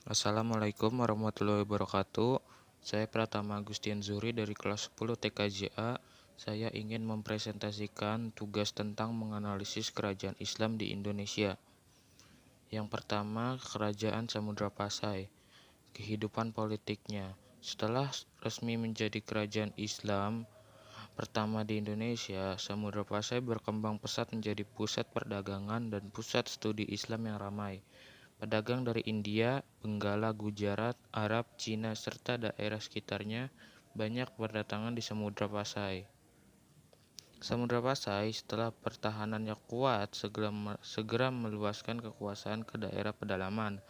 Assalamualaikum warahmatullahi wabarakatuh. Saya Pratama Agustian Zuri dari kelas 10 TKJA. Saya ingin mempresentasikan tugas tentang menganalisis kerajaan Islam di Indonesia. Yang pertama, Kerajaan Samudra Pasai. Kehidupan politiknya. Setelah resmi menjadi kerajaan Islam pertama di Indonesia, Samudra Pasai berkembang pesat menjadi pusat perdagangan dan pusat studi Islam yang ramai. Pedagang dari India, Benggala, Gujarat, Arab, Cina, serta daerah sekitarnya banyak berdatangan di Samudra Pasai. Samudra Pasai setelah pertahanannya kuat segera meluaskan kekuasaan ke daerah pedalaman,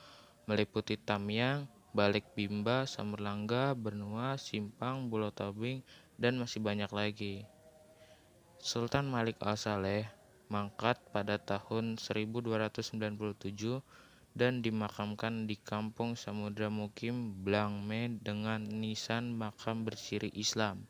meliputi Tamiang, Balikbimba, Samerlangga, Benua, Simpang, Pulau Tobing, dan masih banyak lagi. Sultan Malik Al-Saleh mangkat pada tahun 1297 dan dimakamkan di Kampung Samudra Mukim, Blangme dengan nisan makam berciri Islam.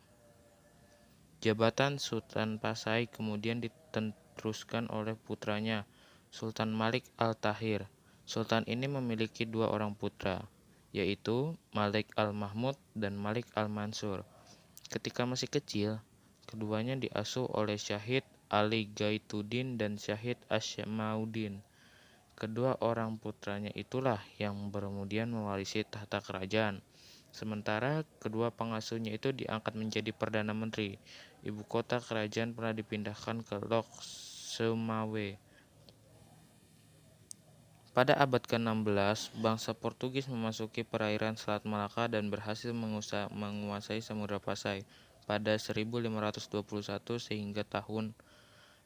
Jabatan Sultan Pasai kemudian diteruskan oleh putranya, Sultan Malik Al-Tahir. Sultan ini memiliki dua orang putra, yaitu Malik Al-Mahmud dan Malik Al-Mansur. Ketika masih kecil, keduanya diasuh oleh Syahid Ali Gaituddin dan Syahid Asyamauddin. Kedua orang putranya itulah yang kemudian mewarisi tahta kerajaan. Sementara kedua pengasuhnya itu diangkat menjadi Perdana Menteri. Ibu kota kerajaan pernah dipindahkan ke Lok Sumawe. Pada abad ke-16, bangsa Portugis memasuki perairan Selat Malaka dan berhasil menguasai Samudra Pasai pada 1521 sehingga tahun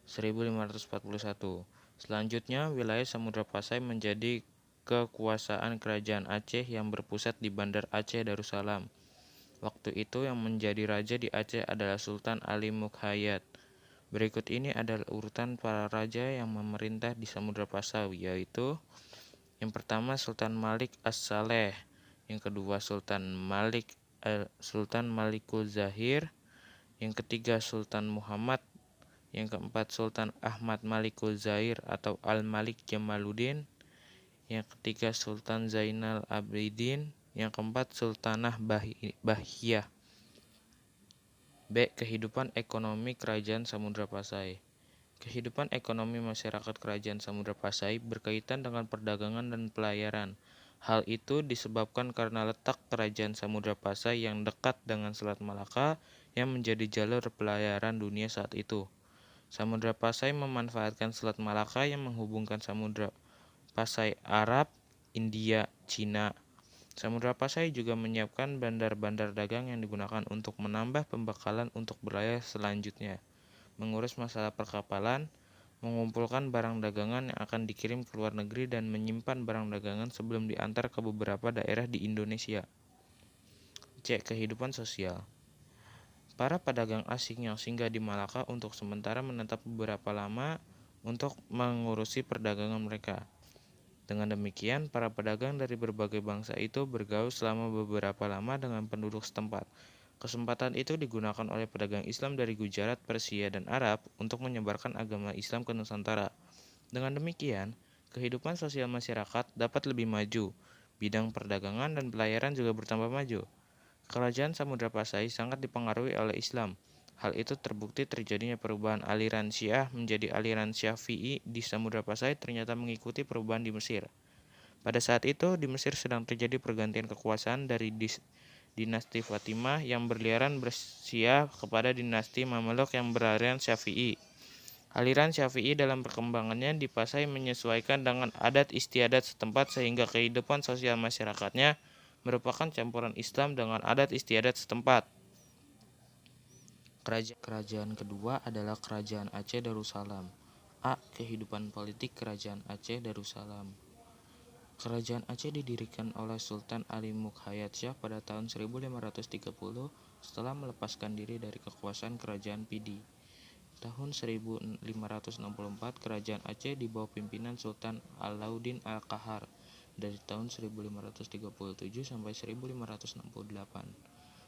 1541. Selanjutnya, wilayah Samudra Pasai menjadi kekuasaan Kerajaan Aceh yang berpusat di Bandar Aceh Darussalam. Waktu itu yang menjadi raja di Aceh adalah Sultan Ali Mukhayat. Berikut ini adalah urutan para raja yang memerintah di Samudra Pasai, yaitu yang pertama Sultan Malik As-Saleh, yang kedua Sultan Malikul Zahir, yang ketiga Sultan Muhammad, yang keempat Sultan Ahmad Malikul Zair atau Al-Malik Jamaluddin, yang ketiga Sultan Zainal Abidin, yang keempat Sultanah Bahiyah. B. Kehidupan ekonomi Kerajaan Samudra Pasai. Kehidupan ekonomi masyarakat Kerajaan Samudra Pasai berkaitan dengan perdagangan dan pelayaran. Hal itu disebabkan karena letak Kerajaan Samudra Pasai yang dekat dengan Selat Malaka yang menjadi jalur pelayaran dunia saat itu. Samudra Pasai memanfaatkan Selat Malaka yang menghubungkan Samudra Pasai Arab, India, Cina. Samudra Pasai juga menyiapkan bandar-bandar dagang yang digunakan untuk menambah pembekalan untuk berlayar selanjutnya, mengurus masalah perkapalan, mengumpulkan barang dagangan yang akan dikirim ke luar negeri dan menyimpan barang dagangan sebelum diantar ke beberapa daerah di Indonesia. C. Kehidupan sosial. Para pedagang asing yang singgah di Malaka untuk sementara menetap beberapa lama untuk mengurusi perdagangan mereka. Dengan demikian, para pedagang dari berbagai bangsa itu bergaul selama beberapa lama dengan penduduk setempat. Kesempatan itu digunakan oleh pedagang Islam dari Gujarat, Persia, dan Arab untuk menyebarkan agama Islam ke Nusantara. Dengan demikian, kehidupan sosial masyarakat dapat lebih maju. Bidang perdagangan dan pelayaran juga bertambah maju. Kerajaan Samudra Pasai sangat dipengaruhi oleh Islam. Hal itu terbukti terjadinya perubahan aliran Syiah menjadi aliran Syafi'i di Samudra Pasai ternyata mengikuti perubahan di Mesir. Pada saat itu, di Mesir sedang terjadi pergantian kekuasaan dari dinasti Fatimah yang beraliran Syiah kepada dinasti Mameluk yang beraliran Syafi'i. Aliran Syafi'i dalam perkembangannya di Pasai menyesuaikan dengan adat istiadat setempat sehingga kehidupan sosial masyarakatnya merupakan campuran Islam dengan adat istiadat setempat. Kerajaan kedua adalah Kerajaan Aceh Darussalam. A. Kehidupan politik Kerajaan Aceh Darussalam. Kerajaan Aceh didirikan oleh Sultan Ali Mukhayat Shah pada tahun 1530 setelah melepaskan diri dari kekuasaan Kerajaan Pidi. Tahun 1564, Kerajaan Aceh di bawah pimpinan Sultan Alauddin Al-Qahar dari tahun 1537 sampai 1568.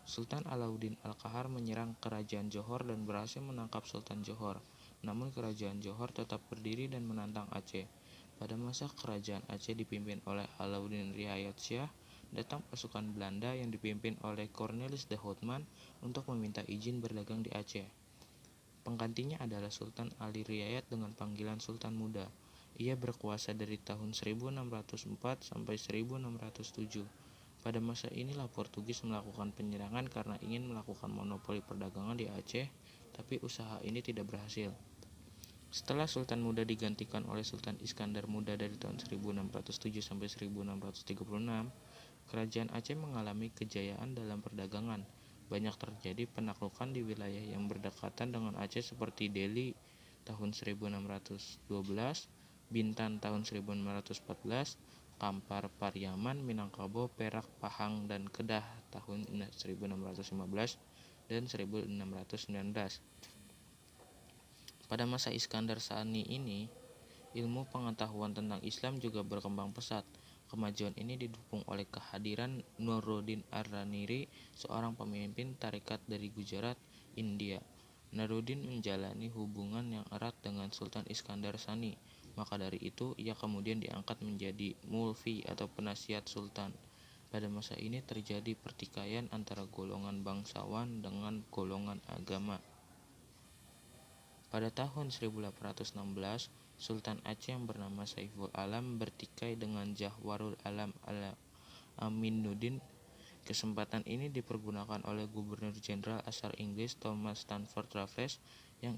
Sultan Alauddin Al-Qahar menyerang Kerajaan Johor dan berhasil menangkap Sultan Johor. Namun Kerajaan Johor tetap berdiri dan menantang Aceh. Pada masa kerajaan Aceh dipimpin oleh Alauddin Riayat Shah, datang pasukan Belanda yang dipimpin oleh Cornelis de Houtman untuk meminta izin berdagang di Aceh. Penggantinya adalah Sultan Ali Riayat dengan panggilan Sultan Muda. Ia berkuasa dari tahun 1604 sampai 1607. Pada masa inilah Portugis melakukan penyerangan karena ingin melakukan monopoli perdagangan di Aceh, tapi usaha ini tidak berhasil. Setelah Sultan Muda digantikan oleh Sultan Iskandar Muda dari tahun 1607 sampai 1636, kerajaan Aceh mengalami kejayaan dalam perdagangan. Banyak terjadi penaklukan di wilayah yang berdekatan dengan Aceh seperti Deli tahun 1612, Bintan tahun 1614, Kampar, Pariaman, Minangkabau, Perak, Pahang, dan Kedah tahun 1615 dan 1619. Pada masa Iskandar Sani ini, ilmu pengetahuan tentang Islam juga berkembang pesat. Kemajuan ini didukung oleh kehadiran Nuruddin Ar-Raniri, seorang pemimpin tarekat dari Gujarat, India. Nuruddin menjalani hubungan yang erat dengan Sultan Iskandar Sani, maka dari itu ia kemudian diangkat menjadi mulvi atau penasihat sultan. Pada masa ini terjadi pertikaian antara golongan bangsawan dengan golongan agama. Pada tahun 1816, Sultan Aceh yang bernama Saiful Alam bertikai dengan Jahwarul Alam Aminuddin. Kesempatan ini dipergunakan oleh Gubernur Jenderal Asal Inggris Thomas Stamford Raffles yang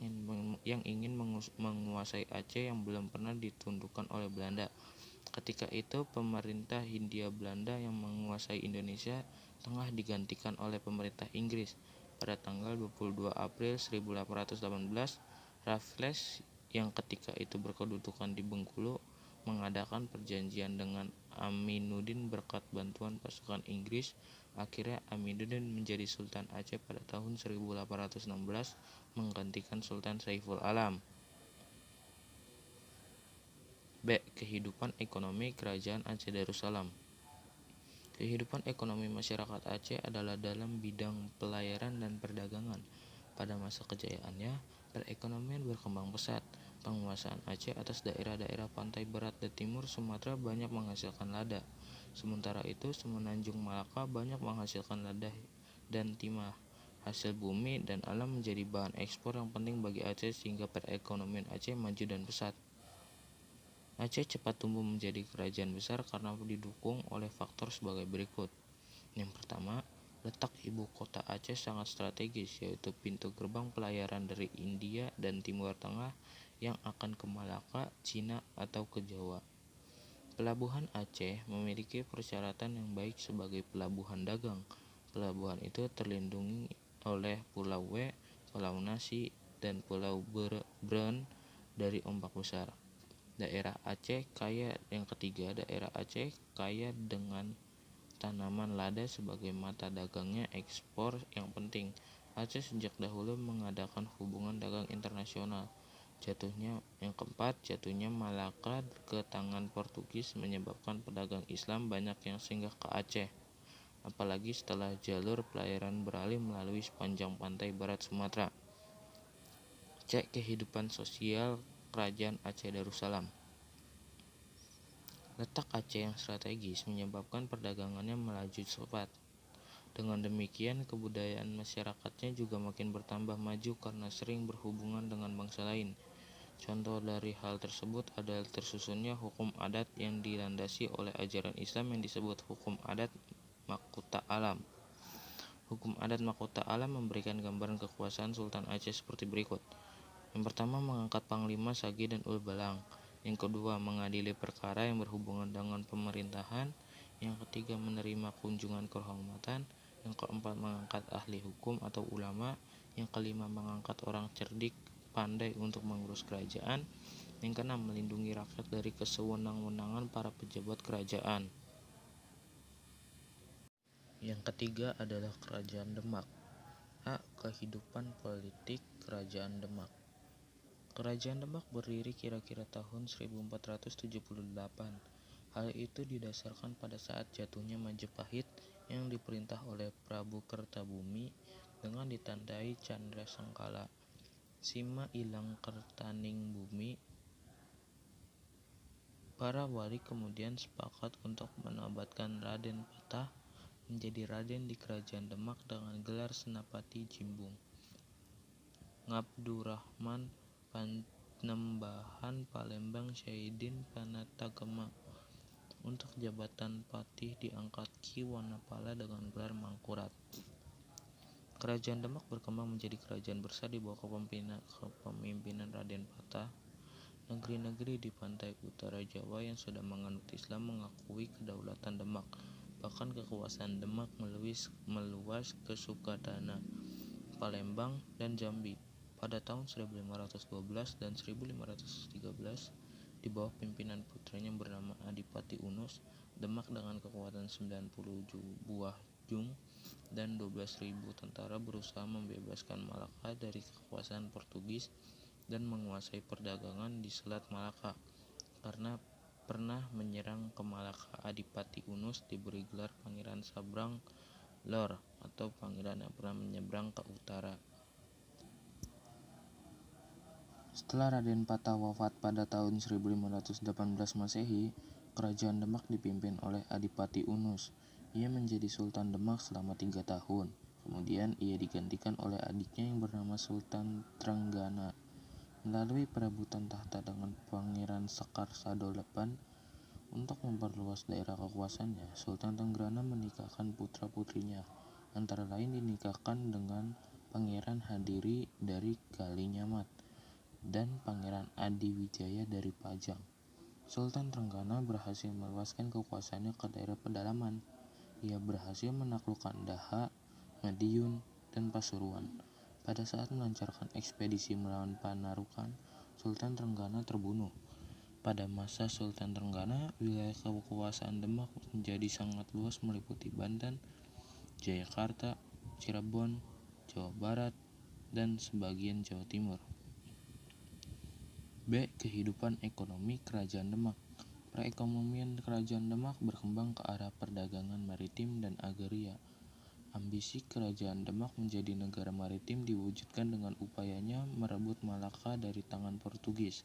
ingin menguasai Aceh yang belum pernah ditundukkan oleh Belanda. Ketika itu, pemerintah Hindia Belanda yang menguasai Indonesia tengah digantikan oleh pemerintah Inggris. Pada tanggal 22 April 1818, Raffles yang ketika itu berkedudukan di Bengkulu mengadakan perjanjian dengan Aminuddin berkat bantuan pasukan Inggris. Akhirnya Aminuddin menjadi Sultan Aceh pada tahun 1816 menggantikan Sultan Saiful Alam. B. Kehidupan ekonomi Kerajaan Aceh Darussalam. Kehidupan ekonomi masyarakat Aceh adalah dalam bidang pelayaran dan perdagangan. Pada masa kejayaannya, perekonomian berkembang pesat. Penguasaan Aceh atas daerah-daerah pantai barat dan timur Sumatera banyak menghasilkan lada. Sementara itu, Semenanjung Malaka banyak menghasilkan lada dan timah. Hasil bumi dan alam menjadi bahan ekspor yang penting bagi Aceh sehingga perekonomian Aceh maju dan pesat. Aceh cepat tumbuh menjadi kerajaan besar karena didukung oleh faktor sebagai berikut. Yang pertama, letak ibu kota Aceh sangat strategis, yaitu pintu gerbang pelayaran dari India dan Timur Tengah yang akan ke Malaka, Cina, atau ke Jawa. Pelabuhan Aceh memiliki persyaratan yang baik sebagai pelabuhan dagang. Pelabuhan itu terlindungi oleh Pulau W, Pulau Nasi, dan Pulau Bren dari ombak besar. Daerah Aceh kaya. Yang ketiga, daerah Aceh kaya dengan tanaman lada sebagai mata dagangnya ekspor yang penting. Aceh sejak dahulu mengadakan hubungan dagang internasional. Yang keempat, jatuhnya Malaka ke tangan Portugis menyebabkan pedagang Islam banyak yang singgah ke Aceh, apalagi setelah jalur pelayaran beralih melalui sepanjang pantai barat Sumatera. C. Kehidupan sosial Kerajaan Aceh Darussalam. Letak Aceh yang strategis menyebabkan perdagangannya melaju cepat. Dengan demikian, kebudayaan masyarakatnya juga makin bertambah maju karena sering berhubungan dengan bangsa lain. Contoh dari hal tersebut adalah tersusunnya hukum adat yang dilandasi oleh ajaran Islam yang disebut hukum adat Mahkota Alam. Hukum adat Mahkota Alam memberikan gambaran kekuasaan Sultan Aceh seperti berikut. Yang pertama, mengangkat Panglima Sagi dan Ul Balang. Yang kedua, mengadili perkara yang berhubungan dengan pemerintahan. Yang ketiga, menerima kunjungan kehormatan. Yang keempat, mengangkat ahli hukum atau ulama. Yang kelima, mengangkat orang cerdik pandai untuk mengurus kerajaan. Yang keenam, melindungi rakyat dari kesewenang-wenangan para pejabat kerajaan. Yang ketiga adalah Kerajaan Demak. A. Kehidupan politik Kerajaan Demak. Kerajaan Demak berdiri kira-kira tahun 1478. Hal itu didasarkan pada saat jatuhnya Majapahit yang diperintah oleh Prabu Kertabumi dengan ditandai Candra Sengkala. Sima ilang kertaning bumi Para wali kemudian sepakat untuk menobatkan Raden Patah menjadi raden di kerajaan Demak dengan gelar Senapati Jimbung. Ngabdurrahman Panembahan Palembang Syahidin Panatagama untuk jabatan patih diangkat Ki Wanapala dengan gelar Mangkurat. Kerajaan Demak berkembang menjadi kerajaan besar di bawah kepemimpinan Raden Patah. Negeri-negeri di pantai utara Jawa yang sudah menganut Islam mengakui kedaulatan Demak. Bahkan kekuasaan Demak meluas ke Sukadana, Palembang, dan Jambi. Pada tahun 1512 dan 1513, di bawah pimpinan putranya bernama Adipati Unus, Demak dengan kekuatan 90 buah jung dan 12.000 tentara berusaha membebaskan Malaka dari kekuasaan Portugis dan menguasai perdagangan di Selat Malaka. Karena pernah menyerang ke Malaka, Adipati Unus diberi gelar Pangeran Sabrang Lor atau pangeran yang pernah menyeberang ke utara. Setelah Raden Patah wafat pada tahun 1518 Masehi, kerajaan Demak dipimpin oleh Adipati Unus. Ia menjadi Sultan Demak selama 3 tahun. Kemudian ia digantikan oleh adiknya yang bernama Sultan Trenggana. Melalui perebutan tahta dengan Pangeran Sekar Sadolapan untuk memperluas daerah kekuasaannya, Sultan Trenggana menikahkan putra-putrinya, antara lain dinikahkan dengan Pangeran Hadiri dari Kalinyamat dan Pangeran Adiwijaya dari Pajang. Sultan Trenggana berhasil meluaskan kekuasaannya ke daerah pedalaman. Ia berhasil menaklukkan Daha, Madiun, dan Pasuruan. Pada saat melancarkan ekspedisi melawan Panarukan, Sultan Trenggana terbunuh. Pada masa Sultan Trenggana, wilayah kekuasaan Demak menjadi sangat luas meliputi Banten, Jayakarta, Cirebon, Jawa Barat, dan sebagian Jawa Timur. B. Kehidupan ekonomi Kerajaan Demak. Perekonomian Kerajaan Demak berkembang ke arah perdagangan maritim dan agraria. Ambisi Kerajaan Demak menjadi negara maritim diwujudkan dengan upayanya merebut Malaka dari tangan Portugis.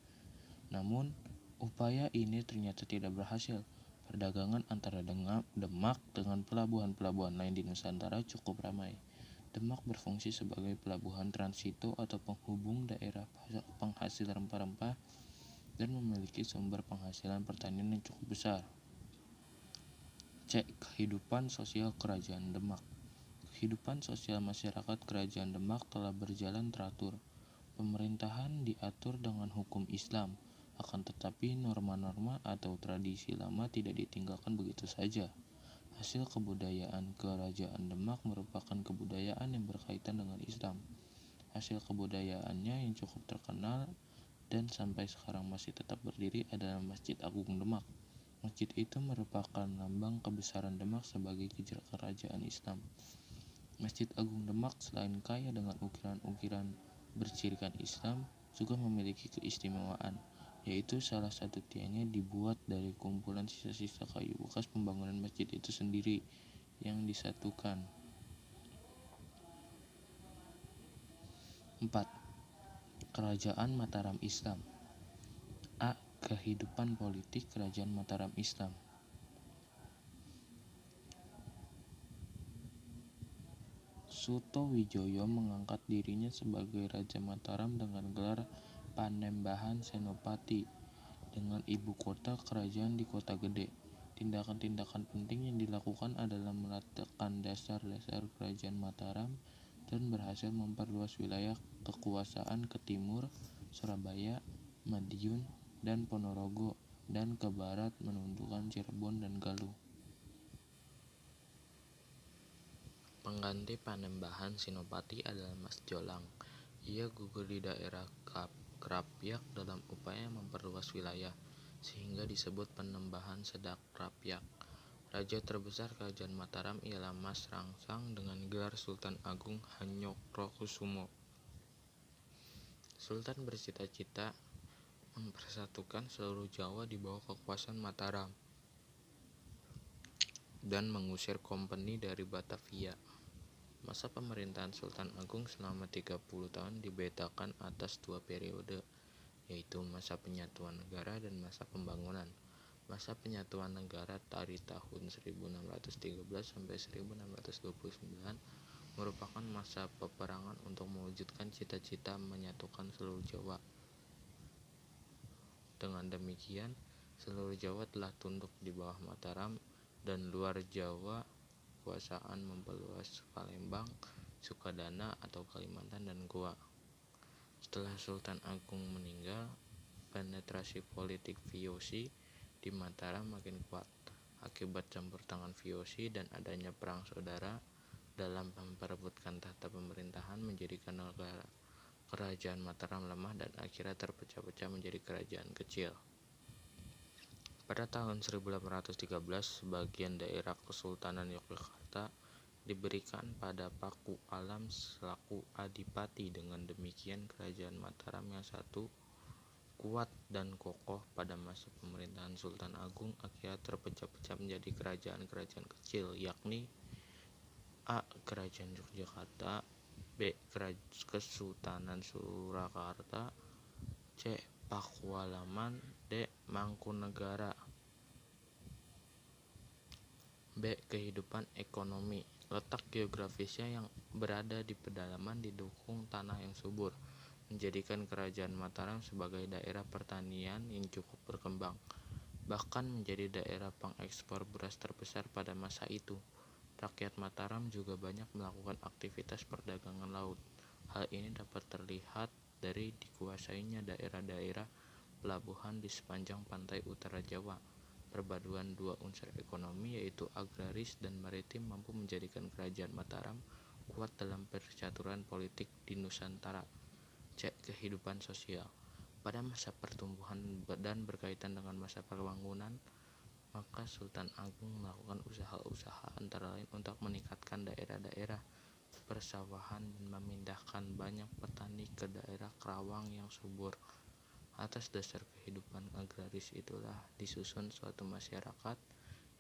Namun, upaya ini ternyata tidak berhasil. Perdagangan antara Demak dengan pelabuhan-pelabuhan lain di Nusantara cukup ramai. Demak berfungsi sebagai pelabuhan transito atau penghubung daerah penghasil rempah-rempah dan memiliki sumber penghasilan pertanian yang cukup besar. C. Kehidupan sosial Kerajaan Demak. Kehidupan sosial masyarakat Kerajaan Demak telah berjalan teratur. Pemerintahan diatur dengan hukum Islam, akan tetapi norma-norma atau tradisi lama tidak ditinggalkan begitu saja. Hasil kebudayaan Kerajaan Demak merupakan kebudayaan yang berkaitan dengan Islam. Hasil kebudayaannya yang cukup terkenal dan sampai sekarang masih tetap berdiri adalah Masjid Agung Demak. Masjid itu merupakan lambang kebesaran Demak sebagai kerajaan Islam. Masjid Agung Demak selain kaya dengan ukiran-ukiran bercirikan Islam, juga memiliki keistimewaan, yaitu salah satu tiangnya dibuat dari kumpulan sisa-sisa kayu bekas pembangunan masjid itu sendiri yang disatukan. 4. Kerajaan Mataram Islam. A. Kehidupan politik Kerajaan Mataram Islam. Suto Wijoyo mengangkat dirinya sebagai Raja Mataram dengan gelar Panembahan Senopati dengan ibu kota kerajaan di Kota Gede. Tindakan-tindakan penting yang dilakukan adalah meletakkan dasar-dasar Kerajaan Mataram dan berhasil memperluas wilayah kekuasaan ke timur, Surabaya, Madiun, dan Ponorogo, dan ke barat menundukkan Cirebon dan Galuh. Pengganti Panembahan Senopati adalah Mas Jolang. Ia gugur di daerah Krapyak dalam upaya memperluas wilayah, sehingga disebut Panembahan Sedak Krapyak. Raja terbesar Kerajaan Mataram ialah Mas Rangsang dengan gelar Sultan Agung Hanyokrokusumo. Sultan bercita-cita mempersatukan seluruh Jawa di bawah kekuasaan Mataram dan mengusir kompeni dari Batavia. Masa pemerintahan Sultan Agung selama 30 tahun dibedakan atas 2 periode, yaitu masa penyatuan negara dan masa pembangunan. Masa penyatuan negara dari tahun 1613 sampai 1629 merupakan masa peperangan untuk mewujudkan cita-cita menyatukan seluruh Jawa. Dengan demikian, seluruh Jawa telah tunduk di bawah Mataram dan luar Jawa kekuasaan memperluas Palembang, Sukadana atau Kalimantan dan Goa. Setelah Sultan Agung meninggal, penetrasi politik VOC di Mataram makin kuat akibat campur tangan VOC dan adanya perang saudara dalam memperebutkan tahta pemerintahan, menjadikan negara kerajaan Mataram lemah dan akhirnya terpecah-pecah menjadi kerajaan kecil. Pada tahun 1813, sebagian daerah Kesultanan Yogyakarta diberikan pada Paku Alam selaku adipati. Dengan demikian, kerajaan Mataram yang satu, kuat dan kokoh pada masa pemerintahan Sultan Agung akhirnya terpecah-pecah menjadi kerajaan-kerajaan kecil, yakni A. Kerajaan Yogyakarta, B. Kesultanan Surakarta, C. Pakualaman, D. Mangkunegara. B. Kehidupan ekonomi. Letak geografisnya yang berada di pedalaman didukung tanah yang subur, menjadikan kerajaan Mataram sebagai daerah pertanian yang cukup berkembang, bahkan menjadi daerah pengekspor beras terbesar pada masa itu. Rakyat Mataram juga banyak melakukan aktivitas perdagangan laut. Hal ini dapat terlihat dari dikuasainya daerah-daerah pelabuhan di sepanjang pantai utara Jawa. Perpaduan dua unsur ekonomi yaitu agraris dan maritim mampu menjadikan kerajaan Mataram kuat dalam percaturan politik di Nusantara. C. Kehidupan sosial. Pada masa pertumbuhan dan berkaitan dengan masa pembangunan, maka Sultan Agung melakukan usaha-usaha antara lain untuk meningkatkan daerah-daerah persawahan dan memindahkan banyak petani ke daerah Kerawang yang subur. Atas dasar kehidupan agraris itulah disusun suatu masyarakat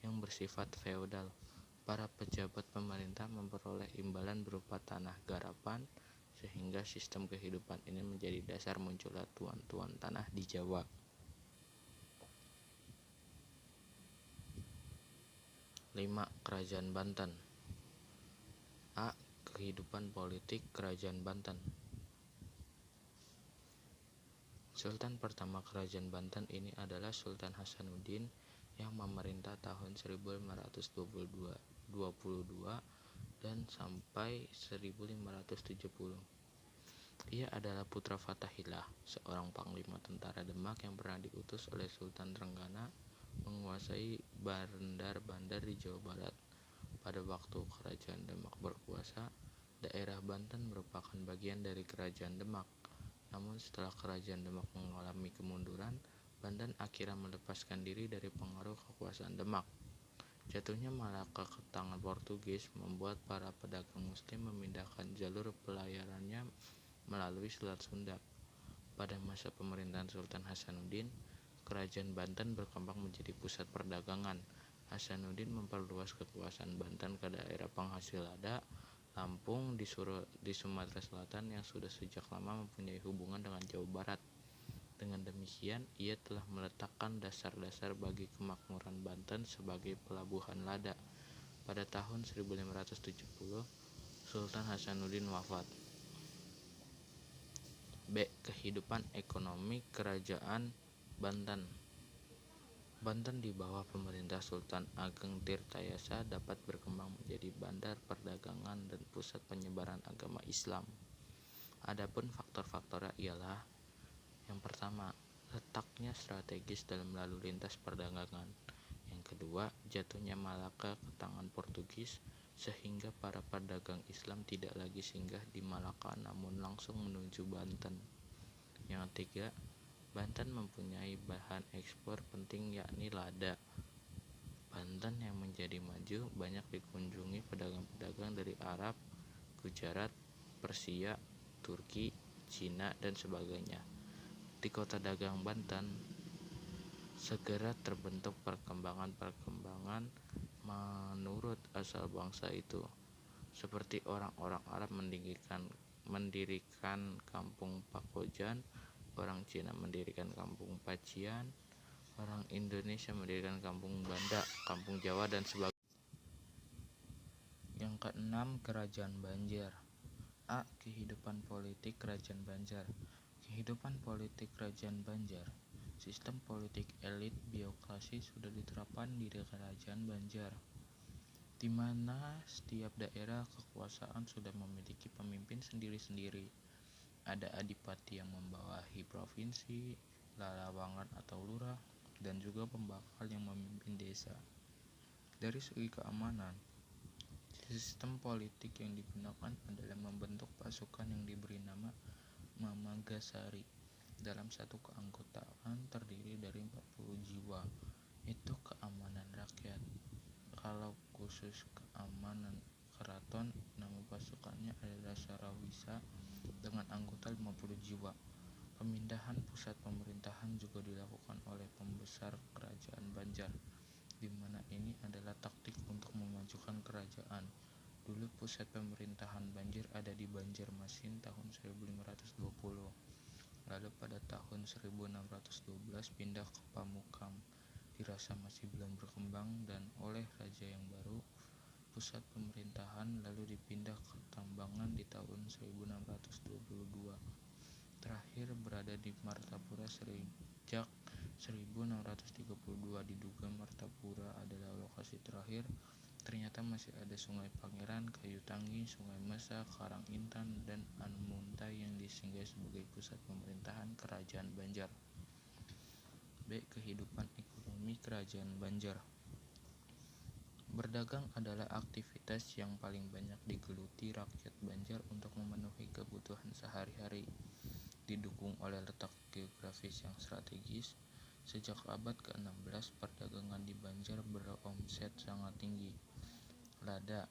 yang bersifat feodal. Para pejabat pemerintah memperoleh imbalan berupa tanah garapan, sehingga sistem kehidupan ini menjadi dasar munculnya tuan-tuan tanah di Jawa. 5. Kerajaan Banten. A. Kehidupan politik Kerajaan Banten. Sultan pertama Kerajaan Banten ini adalah Sultan Hasanuddin yang memerintah tahun 1522 dan sampai 1570. Ia adalah putra Fathahillah, seorang panglima tentara Demak yang pernah diutus oleh Sultan Trenggana menguasai bandar-bandar di Jawa Barat. Pada waktu Kerajaan Demak berkuasa, daerah Banten merupakan bagian dari Kerajaan Demak. Namun setelah Kerajaan Demak mengalami kemunduran, Banten akhirnya melepaskan diri dari pengaruh kekuasaan Demak. Jatuhnya Malaka ke tangan Portugis membuat para pedagang Muslim memindahkan jalur pelayarannya melalui Selat Sunda. Pada masa pemerintahan Sultan Hasanuddin, Kerajaan Banten berkembang menjadi pusat perdagangan. Hasanuddin memperluas kekuasaan Banten ke daerah penghasil lada, Lampung di Sumatera Selatan yang sudah sejak lama mempunyai hubungan dengan Jawa Barat. Dengan demikian, ia telah meletakkan dasar-dasar bagi kemakmuran Banten sebagai pelabuhan lada. Pada tahun 1570, Sultan Hasanuddin wafat. B. Kehidupan ekonomi Kerajaan Banten. Banten di bawah pemerintah Sultan Ageng Tirtayasa dapat berkembang menjadi bandar perdagangan dan pusat penyebaran agama Islam. Adapun faktor-faktornya ialah: yang pertama, letaknya strategis dalam lalu lintas perdagangan. Yang kedua, jatuhnya Malaka ke tangan Portugis sehingga para pedagang Islam tidak lagi singgah di Malaka namun langsung menuju Banten. Yang ketiga, Banten mempunyai bahan ekspor penting yakni lada. Banten yang menjadi maju banyak dikunjungi pedagang-pedagang dari Arab, Gujarat, Persia, Turki, Cina, dan sebagainya. Di kota dagang Banten segera terbentuk perkembangan-perkembangan menurut asal bangsa itu, seperti orang-orang Arab mendirikan kampung Pakojan, orang Cina mendirikan kampung Pacian, orang Indonesia mendirikan kampung Banda, kampung Jawa, dan sebagainya. Yang keenam, Kerajaan Banjar. A. Kehidupan politik Kerajaan Banjar. Kehidupan politik Kerajaan Banjar. Sistem politik elit biokrasi sudah diterapkan di Kerajaan Banjar, di mana setiap daerah kekuasaan sudah memiliki pemimpin sendiri-sendiri. Ada adipati yang membawahi provinsi, lalawangan atau lurah, dan juga pembakal yang memimpin desa. Dari segi keamanan, sistem politik yang digunakan adalah membentuk pasukan yang diberi nama Mamagasari. Dalam satu keanggotaan terdiri dari 40 jiwa. Itu keamanan rakyat. Kalau khusus keamanan keraton, nama pasukannya adalah Sarawisa dengan anggota 50 jiwa. Pemindahan pusat pemerintahan juga dilakukan oleh pembesar Kerajaan Banjar, di mana ini adalah taktik untuk memajukan kerajaan. Dulu pusat pemerintahan Banjar ada di Banjarmasin tahun 1520. Lalu pada tahun 1612 pindah ke Pamukam. Dirasa masih belum berkembang dan oleh raja yang baru, pusat pemerintahan lalu dipindah ke Tambangan di tahun 1622. Terakhir berada di Martapura sejak 1632. Diduga Martapura adalah lokasi terakhir. Ternyata masih ada Sungai Pangeran, Kayu Tanggi, Sungai Mesa, Karang Intan, dan Anmuntai yang disinggahi sebagai pusat pemerintahan Kerajaan Banjar. B. Kehidupan ekonomi Kerajaan Banjar. Berdagang adalah aktivitas yang paling banyak digeluti rakyat Banjar untuk memenuhi kebutuhan sehari-hari. Didukung oleh letak geografis yang strategis, sejak abad ke-16 perdagangan di Banjar beromset sangat tinggi. Lada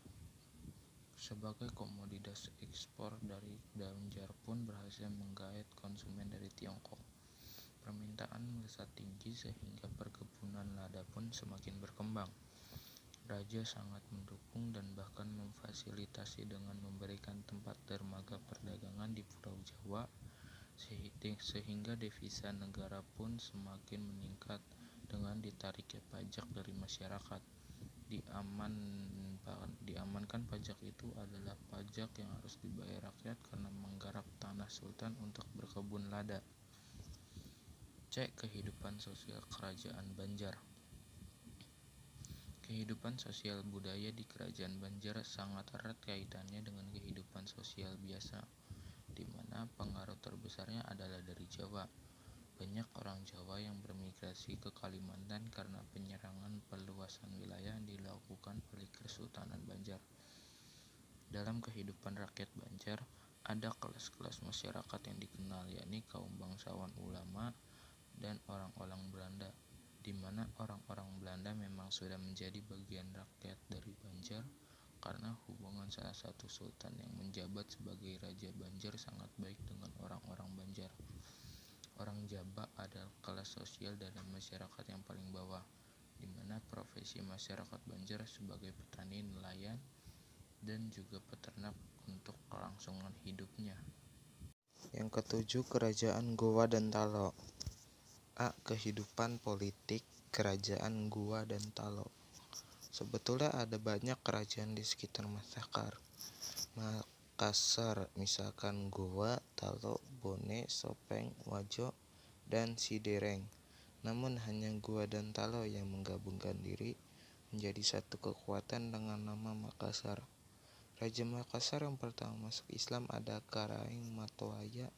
sebagai komoditas ekspor dari Banjar pun berhasil menggait konsumen dari Tiongkok. Permintaan melesat tinggi sehingga perkebunan lada pun semakin berkembang. Raja sangat mendukung dan bahkan memfasilitasi dengan memberikan tempat dermaga perdagangan di Pulau Jawa, sehingga devisa negara pun semakin meningkat dengan ditariknya pajak dari masyarakat. Diamankan pajak itu adalah pajak yang harus dibayar rakyat karena menggarap tanah sultan untuk berkebun lada. C. Kehidupan sosial Kerajaan Banjar. Kehidupan sosial budaya di Kerajaan Banjar sangat erat kaitannya dengan kehidupan sosial biasa, di mana pengaruh terbesarnya adalah dari Jawa. Banyak orang Jawa yang bermigrasi ke Kalimantan karena penyerangan peluasan wilayah yang dilakukan oleh Kesultanan Banjar. Dalam kehidupan rakyat Banjar, ada kelas-kelas masyarakat yang dikenal, yakni kaum bangsawan ulama dan orang-orang Belanda, di mana orang-orang Belanda memang sudah menjadi bagian rakyat dari Banjar karena hubungan salah satu sultan yang menjabat sebagai Raja Banjar sangat baik dengan orang-orang Banjar. Orang Jawa adalah kelas sosial dalam masyarakat yang paling bawah, di mana profesi masyarakat Banjar sebagai petani, nelayan, dan juga peternak untuk kelangsungan hidupnya. Yang ketujuh, Kerajaan Gowa dan Talo. A. Kehidupan politik Kerajaan Gowa dan Talo. Sebetulnya ada banyak kerajaan di sekitar Makassar, misalkan Gowa, Talo, Bone, Sopeng, Wajo, dan Sidereng. Namun hanya Gowa dan Talo yang menggabungkan diri menjadi satu kekuatan dengan nama Makassar. Raja Makassar yang pertama masuk Islam ada Karaeng Matoaya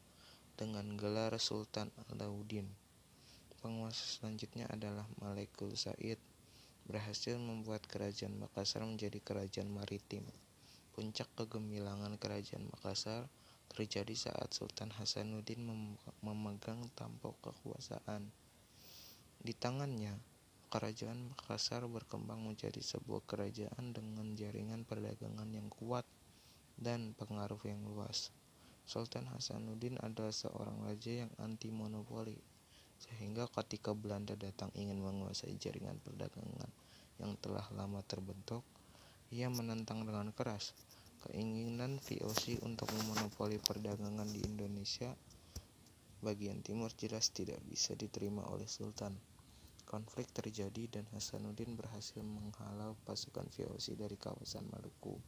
dengan gelar Sultan Alauddin. Penguasa selanjutnya adalah Malekul Said, berhasil membuat Kerajaan Makassar menjadi kerajaan maritim. Puncak kegemilangan Kerajaan Makassar terjadi saat Sultan Hasanuddin memegang tampuk kekuasaan. Di tangannya, Kerajaan Makassar berkembang menjadi sebuah kerajaan dengan jaringan perdagangan yang kuat dan pengaruh yang luas. Sultan Hasanuddin adalah seorang raja yang anti monopoli, sehingga ketika Belanda datang ingin menguasai jaringan perdagangan yang telah lama terbentuk, ia menentang dengan keras. Keinginan VOC untuk memonopoli perdagangan di Indonesia bagian timur jelas tidak bisa diterima oleh Sultan. Konflik terjadi dan Hasanuddin berhasil menghalau pasukan VOC dari kawasan Maluku.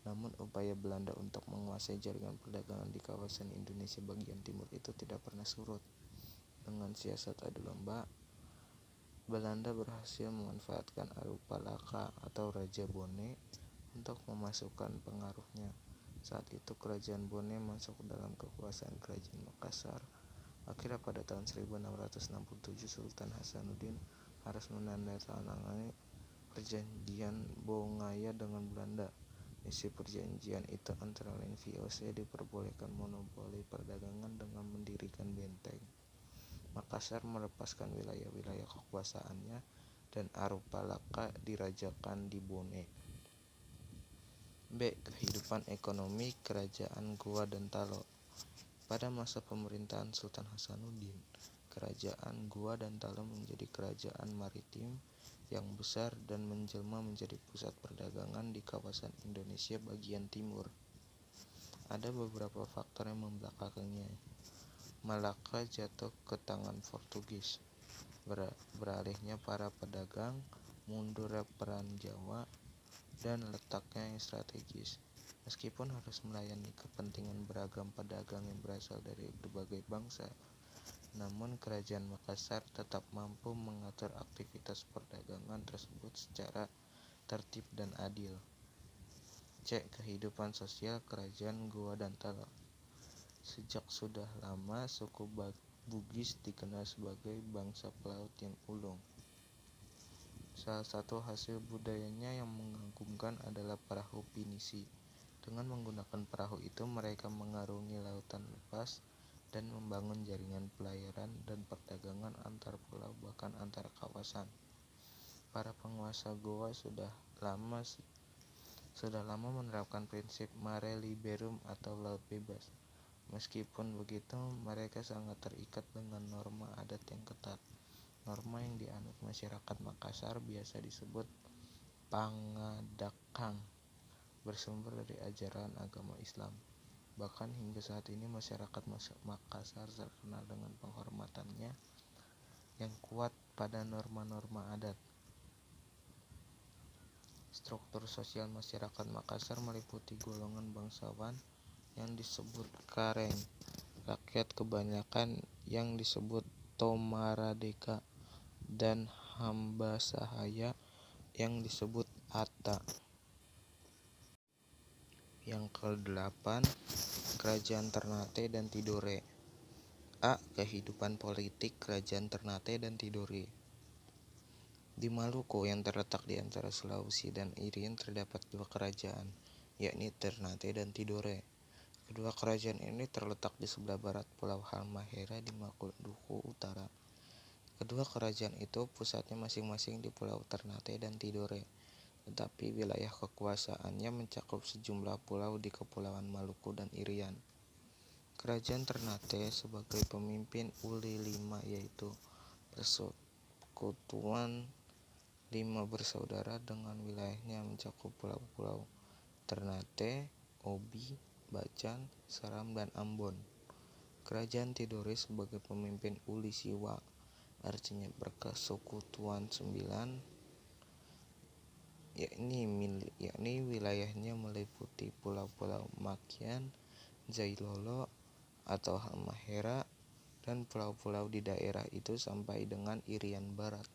Namun upaya Belanda untuk menguasai jaringan perdagangan di kawasan Indonesia bagian timur itu tidak pernah surut. Dengan siasat adu domba, Belanda berhasil memanfaatkan Arupalaka atau Raja Bone untuk memasukkan pengaruhnya. Saat itu kerajaan Bone masuk dalam kekuasaan kerajaan Makassar. Akhirnya pada tahun 1667 Sultan Hasanuddin harus menandatangani perjanjian Bongaya dengan Belanda. Isi perjanjian itu antara lain VOC diperbolehkan monopoli perdagangan dengan mendirikan benteng. Makassar melepaskan wilayah-wilayah kekuasaannya dan Arupalaka dirajakan di Bone. B. Kehidupan ekonomi Kerajaan Goa dan Talo. Pada masa pemerintahan Sultan Hasanuddin, Kerajaan Goa dan Talo menjadi kerajaan maritim yang besar dan menjelma menjadi pusat perdagangan di kawasan Indonesia bagian timur. Ada beberapa faktor yang membelakanginya. Malaka jatuh ke tangan Portugis, beralihnya para pedagang, mundurnya peran Jawa, dan letaknya yang strategis. Meskipun harus melayani kepentingan beragam pedagang yang berasal dari berbagai bangsa, namun Kerajaan Makassar tetap mampu mengatur aktivitas perdagangan tersebut secara tertib dan adil. C. Kehidupan sosial Kerajaan Goa dan Talo. Sejak sudah lama, suku Bugis dikenal sebagai bangsa pelaut yang ulung. Salah satu hasil budayanya yang mengagumkan adalah perahu pinisi. Dengan menggunakan perahu itu, mereka mengarungi lautan lepas dan membangun jaringan pelayaran dan perdagangan antar pulau bahkan antar kawasan. Para penguasa Goa sudah lama menerapkan prinsip mare liberum atau laut bebas. Meskipun begitu, mereka sangat terikat dengan norma adat yang ketat. Norma yang dianut masyarakat Makassar biasa disebut Pangadakang, bersumber dari ajaran agama Islam. Bahkan hingga saat ini masyarakat Makassar terkenal dengan penghormatannya yang kuat pada norma-norma adat. Struktur sosial masyarakat Makassar meliputi golongan bangsawan yang disebut Kareng, rakyat kebanyakan yang disebut Tomaradeka, dan hamba sahaya yang disebut Atta. Yang ke-8, Kerajaan Ternate dan Tidore. A. Kehidupan politik Kerajaan Ternate dan Tidore. Di Maluku yang terletak di antara Sulawesi dan Irian terdapat dua kerajaan, yakni Ternate dan Tidore. Kedua kerajaan ini terletak di sebelah barat Pulau Halmahera di Maluku Utara. Kedua kerajaan itu pusatnya masing-masing di Pulau Ternate dan Tidore, tetapi wilayah kekuasaannya mencakup sejumlah pulau di Kepulauan Maluku dan Irian. Kerajaan Ternate sebagai pemimpin Uli V, yaitu Persekutuan 5 bersaudara dengan wilayahnya mencakup pulau-pulau Ternate, Obi, Bacan, Saram, dan Ambon. Kerajaan Tidore sebagai pemimpin Uli Siwa, artinya Persekutuan 9, yakni wilayahnya meliputi pulau-pulau Makian, Jailolo atau Halmahera, dan pulau-pulau di daerah itu sampai dengan Irian Barat.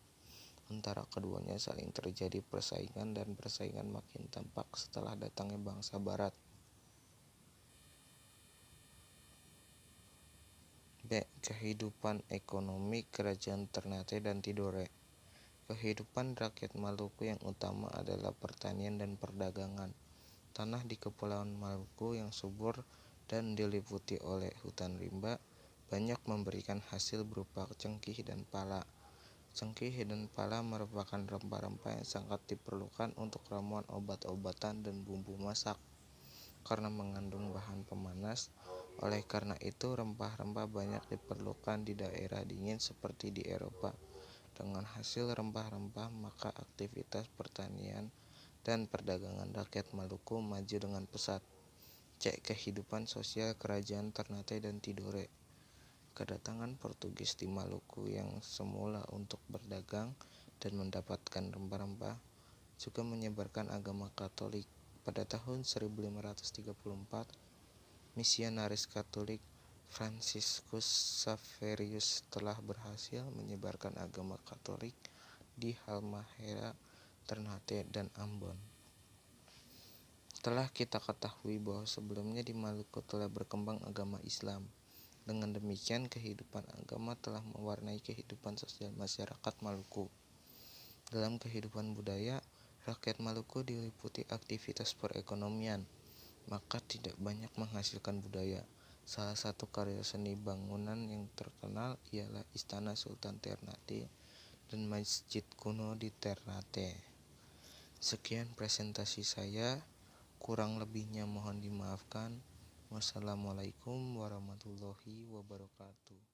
Antara keduanya saling terjadi persaingan dan persaingan makin tampak setelah datangnya bangsa Barat. B. Kehidupan ekonomi Kerajaan Ternate dan Tidore. Kehidupan rakyat Maluku yang utama adalah pertanian dan perdagangan. Tanah di Kepulauan Maluku yang subur dan diliputi oleh hutan rimba banyak memberikan hasil berupa cengkih dan pala. Cengkih dan pala merupakan rempah-rempah yang sangat diperlukan untuk ramuan obat-obatan dan bumbu masak. Karena mengandung bahan pemanas, oleh karena itu rempah-rempah banyak diperlukan di daerah dingin seperti di Eropa. Dengan hasil rempah-rempah, maka aktivitas pertanian dan perdagangan rakyat Maluku maju dengan pesat. C. Kehidupan sosial Kerajaan Ternate dan Tidore. Kedatangan Portugis di Maluku yang semula untuk berdagang dan mendapatkan rempah-rempah juga menyebarkan agama Katolik. Pada tahun 1534, misionaris Katolik Franciscus Xaverius telah berhasil menyebarkan agama Katolik di Halmahera, Ternate, dan Ambon. Telah kita ketahui bahwa sebelumnya di Maluku telah berkembang agama Islam. Dengan demikian, kehidupan agama telah mewarnai kehidupan sosial masyarakat Maluku. Dalam kehidupan budaya, rakyat Maluku diliputi aktivitas perekonomian, maka tidak banyak menghasilkan budaya. Salah satu karya seni bangunan yang terkenal ialah Istana Sultan Ternate dan Masjid Kuno di Ternate. Sekian presentasi saya, kurang lebihnya mohon dimaafkan. Wassalamualaikum warahmatullahi wabarakatuh.